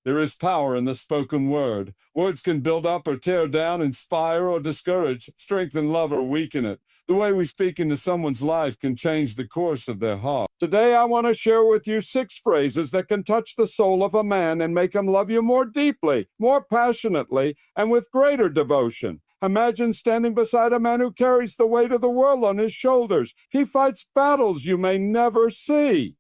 There is power in the spoken word. Words can build up or tear down, inspire or discourage, strengthen love or weaken it. The way we speak into someone's life can change the course of their heart. Today, I want to share with you 6 phrases that can touch the soul of a man and make him love you more deeply, more passionately, and with greater devotion. Imagine standing beside a man who carries the weight of the world on his shoulders. He fights battles you may never see.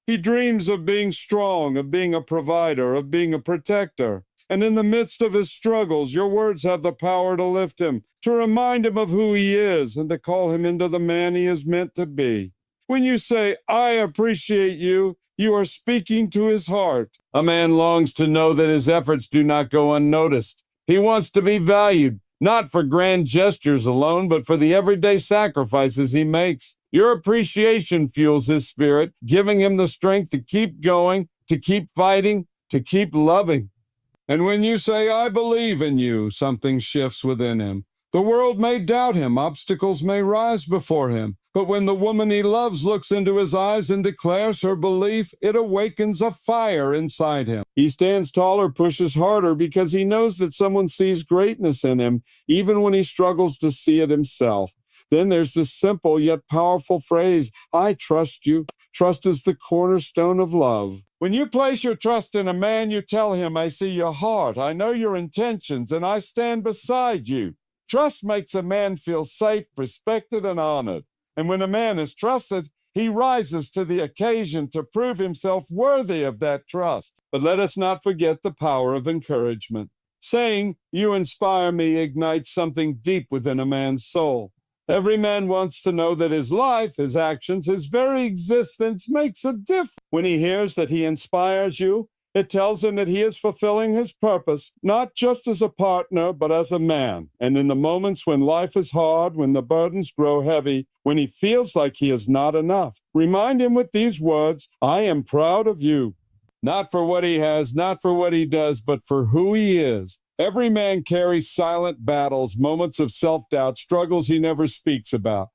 He dreams of being strong, of being a provider, of being a protector. And in the midst of his struggles, your words have the power to lift him, to remind him of who he is, and to call him into the man he is meant to be. When you say, "I appreciate you," you are speaking to his heart. A man longs to know that his efforts do not go unnoticed. He wants to be valued, not for grand gestures alone, but for the everyday sacrifices he makes. Your appreciation fuels his spirit, giving him the strength to keep going, to keep fighting, to keep loving. And when you say, "I believe in you," something shifts within him. The world may doubt him, obstacles may rise before him, but when the woman he loves looks into his eyes and declares her belief, it awakens a fire inside him. He stands taller, pushes harder, because he knows that someone sees greatness in him, even when he struggles to see it himself. Then there's this simple yet powerful phrase, "I trust you." Trust is the cornerstone of love. When you place your trust in a man, you tell him, "I see your heart, I know your intentions, and I stand beside you." Trust makes a man feel safe, respected, and honored. And when a man is trusted, he rises to the occasion to prove himself worthy of that trust. But let us not forget the power of encouragement. Saying, "You inspire me," ignites something deep within a man's soul. Every man wants to know that his life, his actions, his very existence makes a difference. When he hears that he inspires you, it tells him that he is fulfilling his purpose, not just as a partner, but as a man. And in the moments when life is hard, when the burdens grow heavy, when he feels like he is not enough, remind him with these words, "I am proud of you." Not for what he has, not for what he does, but for who he is. Every man carries silent battles, moments of self-doubt, struggles he never speaks about.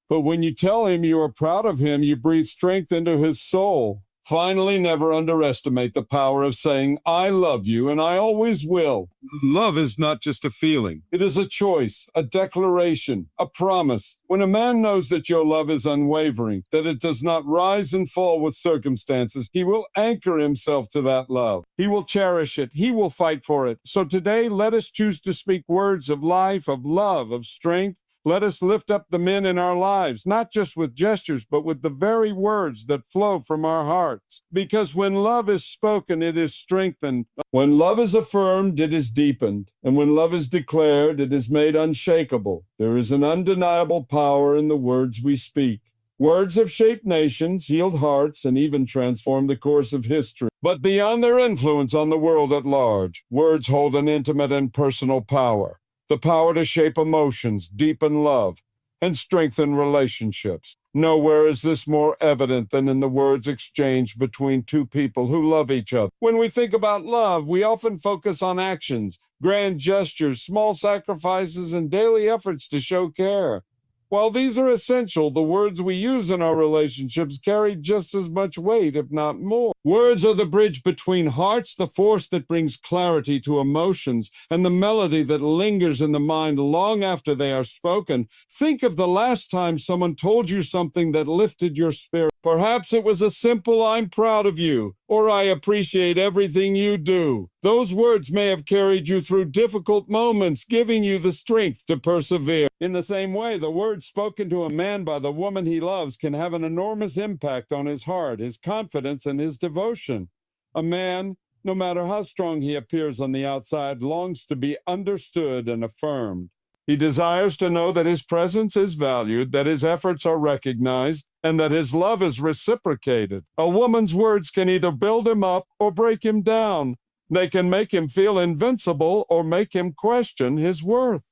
But when you tell him you are proud of him, you breathe strength into his soul. Finally, never underestimate the power of saying, "I love you and I always will." Love is not just a feeling. It is a choice, a declaration, a promise. When a man knows that your love is unwavering, that it does not rise and fall with circumstances, he will anchor himself to that love. He will cherish it. He will fight for it. So today, let us choose to speak words of life, of love, of strength. Let us lift up the men in our lives, not just with gestures, but with the very words that flow from our hearts. Because when love is spoken, it is strengthened. When love is affirmed, it is deepened. And when love is declared, it is made unshakable. There is an undeniable power in the words we speak. Words have shaped nations, healed hearts, and even transformed the course of history. But beyond their influence on the world at large, words hold an intimate and personal power. The power to shape emotions, deepen love, and strengthen relationships. Nowhere is this more evident than in the words exchanged between two people who love each other. When we think about love, we often focus on actions, grand gestures, small sacrifices, and daily efforts to show care. While these are essential, the words we use in our relationships carry just as much weight, if not more. Words are the bridge between hearts, the force that brings clarity to emotions, and the melody that lingers in the mind long after they are spoken. Think of the last time someone told you something that lifted your spirit. Perhaps it was a simple "I'm proud of you," or "I appreciate everything you do." Those words may have carried you through difficult moments, giving you the strength to persevere. In the same way, the words spoken to a man by the woman he loves can have an enormous impact on his heart, his confidence, and his devotion. A man, no matter how strong he appears on the outside, longs to be understood and affirmed. He desires to know that his presence is valued, that his efforts are recognized, and that his love is reciprocated. A woman's words can either build him up or break him down. They can make him feel invincible or make him question his worth.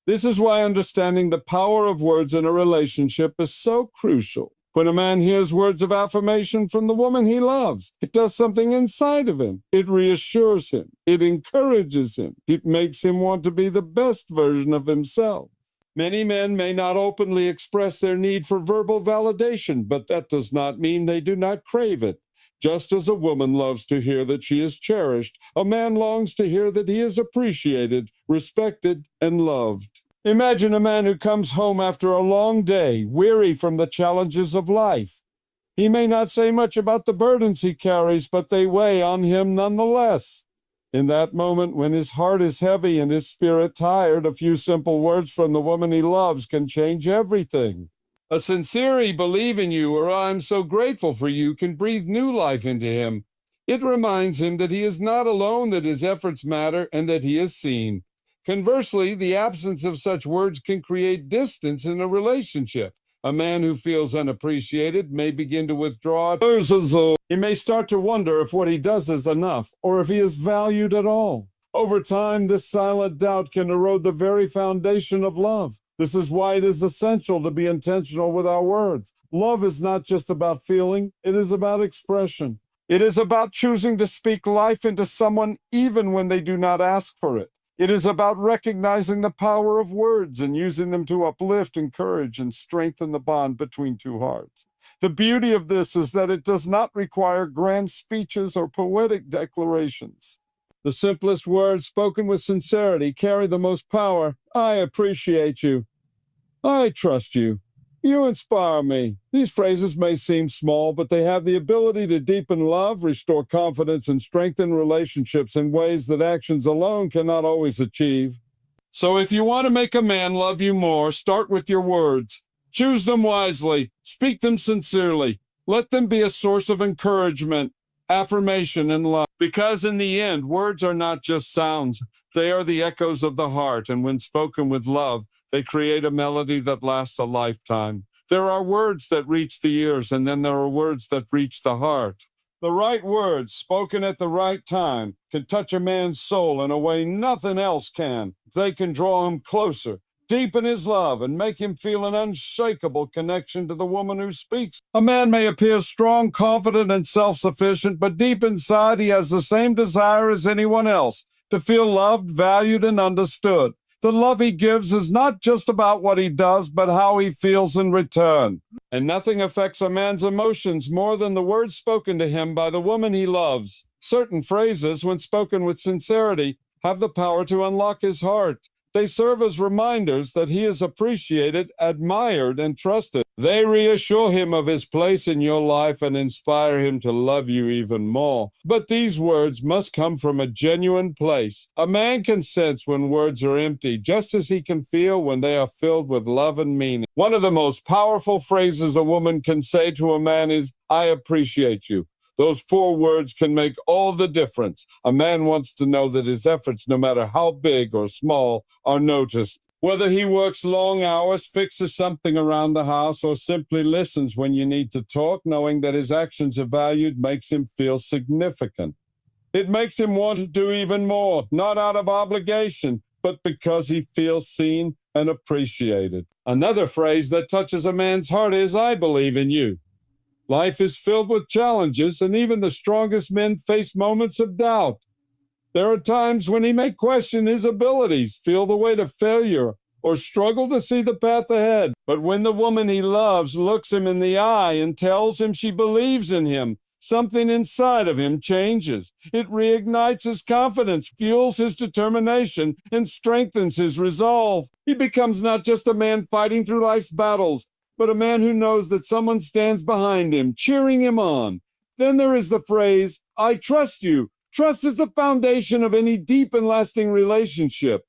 This is why understanding the power of words in a relationship is so crucial. When a man hears words of affirmation from the woman he loves, it does something inside of him. It reassures him. It encourages him. It makes him want to be the best version of himself. Many men may not openly express their need for verbal validation, but that does not mean they do not crave it. Just as a woman loves to hear that she is cherished, a man longs to hear that he is appreciated, respected, and loved. Imagine a man who comes home after a long day, weary from the challenges of life. He may not say much about the burdens he carries, but they weigh on him nonetheless. In that moment, when his heart is heavy and his spirit tired, a few simple words from the woman he loves can change everything. A sincere believe in you, or I'm so grateful for you, can breathe new life into him. It reminds him that he is not alone, that his efforts matter, and that he is seen. Conversely, the absence of such words can create distance in a relationship. A man who feels unappreciated may begin to withdraw. He may start to wonder if what he does is enough, or if he is valued at all. Over time, this silent doubt can erode the very foundation of love. This is why it is essential to be intentional with our words. Love is not just about feeling, it is about expression. It is about choosing to speak life into someone even when they do not ask for it. It is about recognizing the power of words and using them to uplift, encourage, and strengthen the bond between two hearts. The beauty of this is that it does not require grand speeches or poetic declarations. The simplest words spoken with sincerity carry the most power. I appreciate you. I trust you. You inspire me. These phrases may seem small, but they have the ability to deepen love, restore confidence, and strengthen relationships in ways that actions alone cannot always achieve. So if you want to make a man love you more, start with your words. Choose them wisely. Speak them sincerely. Let them be a source of encouragement, affirmation, and love. Because in the end, words are not just sounds. They are the echoes of the heart, and when spoken with love, they create a melody that lasts a lifetime. There are words that reach the ears, and then there are words that reach the heart. The right words, spoken at the right time, can touch a man's soul in a way nothing else can. They can draw him closer, deepen his love, and make him feel an unshakable connection to the woman who speaks. A man may appear strong, confident, and self-sufficient, but deep inside he has the same desire as anyone else, to feel loved, valued, and understood. The love he gives is not just about what he does, but how he feels in return. And nothing affects a man's emotions more than the words spoken to him by the woman he loves. Certain phrases, when spoken with sincerity, have the power to unlock his heart. They serve as reminders that he is appreciated, admired, and trusted. They reassure him of his place in your life and inspire him to love you even more. But these words must come from a genuine place. A man can sense when words are empty, just as he can feel when they are filled with love and meaning. One of the most powerful phrases a woman can say to a man is, I appreciate you. Those 4 words can make all the difference. A man wants to know that his efforts, no matter how big or small, are noticed. Whether he works long hours, fixes something around the house, or simply listens when you need to talk, knowing that his actions are valued makes him feel significant. It makes him want to do even more, not out of obligation, but because he feels seen and appreciated. Another phrase that touches a man's heart is, I believe in you. Life is filled with challenges, and even the strongest men face moments of doubt. There are times when he may question his abilities, feel the weight of failure, or struggle to see the path ahead. But when the woman he loves looks him in the eye and tells him she believes in him, something inside of him changes. It reignites his confidence, fuels his determination, and strengthens his resolve. He becomes not just a man fighting through life's battles, but a man who knows that someone stands behind him, cheering him on. Then there is the phrase, I trust you. Trust is the foundation of any deep and lasting relationship.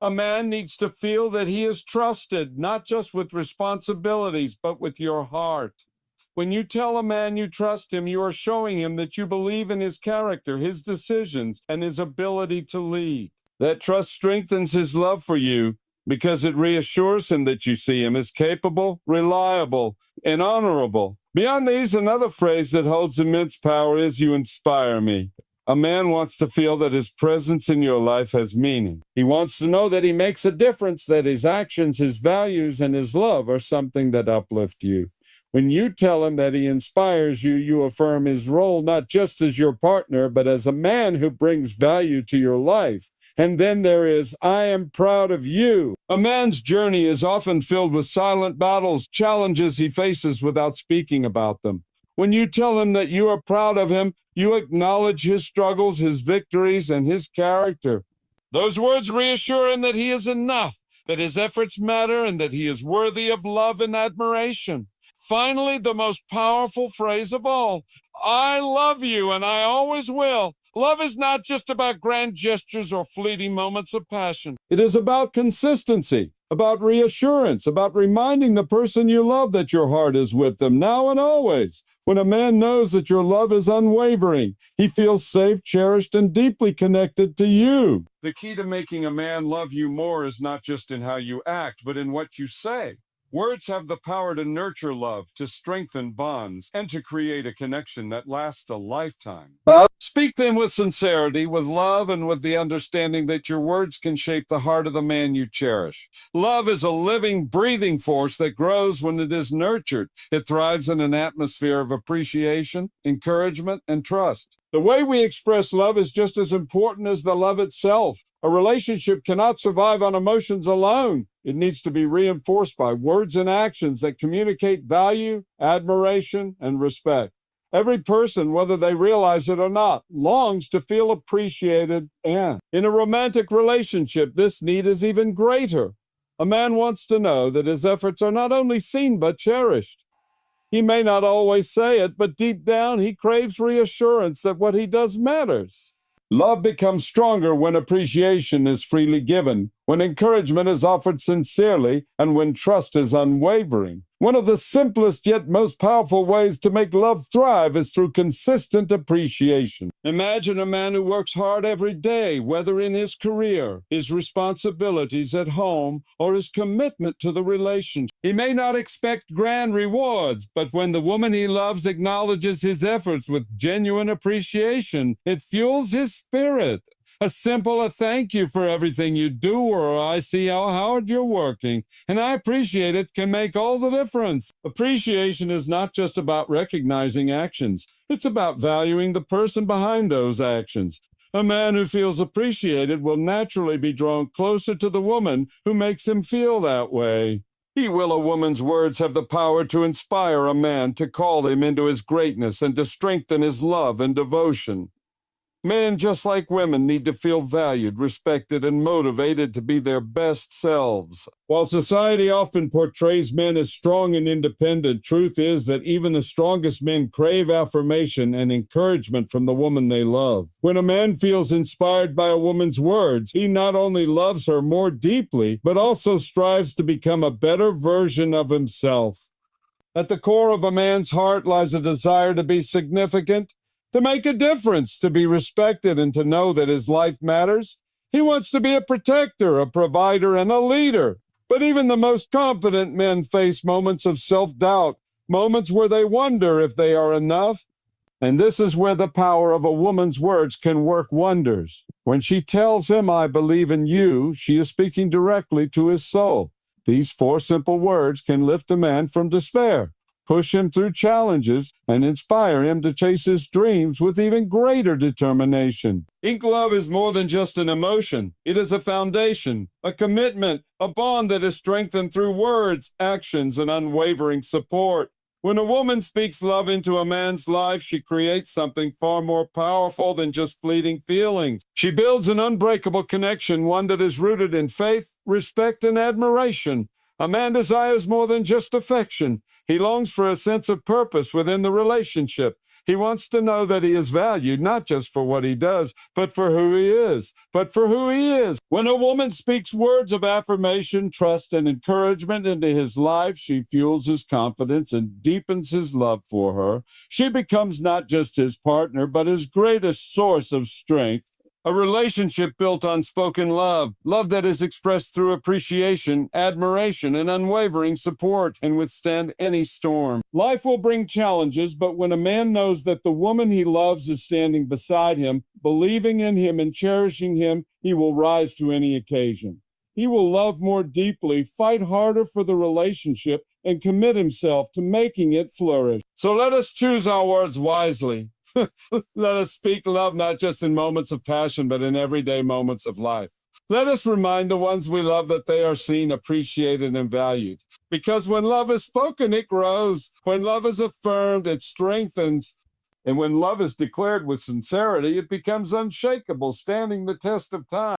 A man needs to feel that he is trusted, not just with responsibilities, but with your heart. When you tell a man you trust him, you are showing him that you believe in his character, his decisions, and his ability to lead. That trust strengthens his love for you, because it reassures him that you see him as capable, reliable, and honorable. Beyond these, another phrase that holds immense power is, you inspire me. A man wants to feel that his presence in your life has meaning. He wants to know that he makes a difference, that his actions, his values, and his love are something that uplift you. When you tell him that he inspires you, you affirm his role not just as your partner, but as a man who brings value to your life. And then there is, I am proud of you. A man's journey is often filled with silent battles, challenges he faces without speaking about them. When you tell him that you are proud of him, you acknowledge his struggles, his victories, and his character. Those words reassure him that he is enough, that his efforts matter, and that he is worthy of love and admiration. Finally, the most powerful phrase of all, I love you and I always will. Love is not just about grand gestures or fleeting moments of passion. It is about consistency, about reassurance, about reminding the person you love that your heart is with them now and always. When a man knows that your love is unwavering, he feels safe, cherished, and deeply connected to you. The key to making a man love you more is not just in how you act, but in what you say. Words have the power to nurture love, to strengthen bonds, and to create a connection that lasts a lifetime. Speak them with sincerity, with love, and with the understanding that your words can shape the heart of the man you cherish. Love is a living, breathing force that grows when it is nurtured. It thrives in an atmosphere of appreciation, encouragement, and trust. The way we express love is just as important as the love itself. A relationship cannot survive on emotions alone. It needs to be reinforced by words and actions that communicate value, admiration, and respect. Every person, whether they realize it or not, longs to feel appreciated, and in a romantic relationship, this need is even greater. A man wants to know that his efforts are not only seen but cherished. He may not always say it, but deep down he craves reassurance that what he does matters. Love becomes stronger when appreciation is freely given, when encouragement is offered sincerely, and when trust is unwavering. One of the simplest yet most powerful ways to make love thrive is through consistent appreciation. Imagine a man who works hard every day, whether in his career, his responsibilities at home, or his commitment to the relationship. He may not expect grand rewards, but when the woman he loves acknowledges his efforts with genuine appreciation, it fuels his spirit. A simple thank you for everything you do, or I see how hard you're working, and I appreciate it, can make all the difference. Appreciation is not just about recognizing actions. It's about valuing the person behind those actions. A man who feels appreciated will naturally be drawn closer to the woman who makes him feel that way. Will a woman's words have the power to inspire a man, to call him into his greatness, and to strengthen his love and devotion. Men, just like women, need to feel valued, respected, and motivated to be their best selves. While society often portrays men as strong and independent, truth is that even the strongest men crave affirmation and encouragement from the woman they love. When a man feels inspired by a woman's words, he not only loves her more deeply, but also strives to become a better version of himself. At the core of a man's heart lies a desire to be significant, to make a difference, to be respected, and to know that his life matters. He wants to be a protector, a provider, and a leader. But even the most confident men face moments of self-doubt, moments where they wonder if they are enough. And this is where the power of a woman's words can work wonders. When she tells him, I believe in you, she is speaking directly to his soul. These 4 simple words can lift a man from despair, push him through challenges, and inspire him to chase his dreams with even greater determination. Ink love is more than just an emotion. It is a foundation, a commitment, a bond that is strengthened through words, actions, and unwavering support. When a woman speaks love into a man's life, she creates something far more powerful than just fleeting feelings. She builds an unbreakable connection, one that is rooted in faith, respect, and admiration. A man desires more than just affection. He longs for a sense of purpose within the relationship. He wants to know that he is valued not just for what he does, but for who he is. When a woman speaks words of affirmation, trust, and encouragement into his life, she fuels his confidence and deepens his love for her. She becomes not just his partner, but his greatest source of strength. A relationship built on spoken love, love that is expressed through appreciation, admiration, and unwavering support, can withstand any storm. Life will bring challenges, but when a man knows that the woman he loves is standing beside him, believing in him and cherishing him, he will rise to any occasion. He will love more deeply, fight harder for the relationship, and commit himself to making it flourish. So let us choose our words wisely. Let us speak love not just in moments of passion, but in everyday moments of life. Let us remind the ones we love that they are seen, appreciated, and valued. Because when love is spoken, it grows. When love is affirmed, it strengthens. And when love is declared with sincerity, it becomes unshakable, standing the test of time.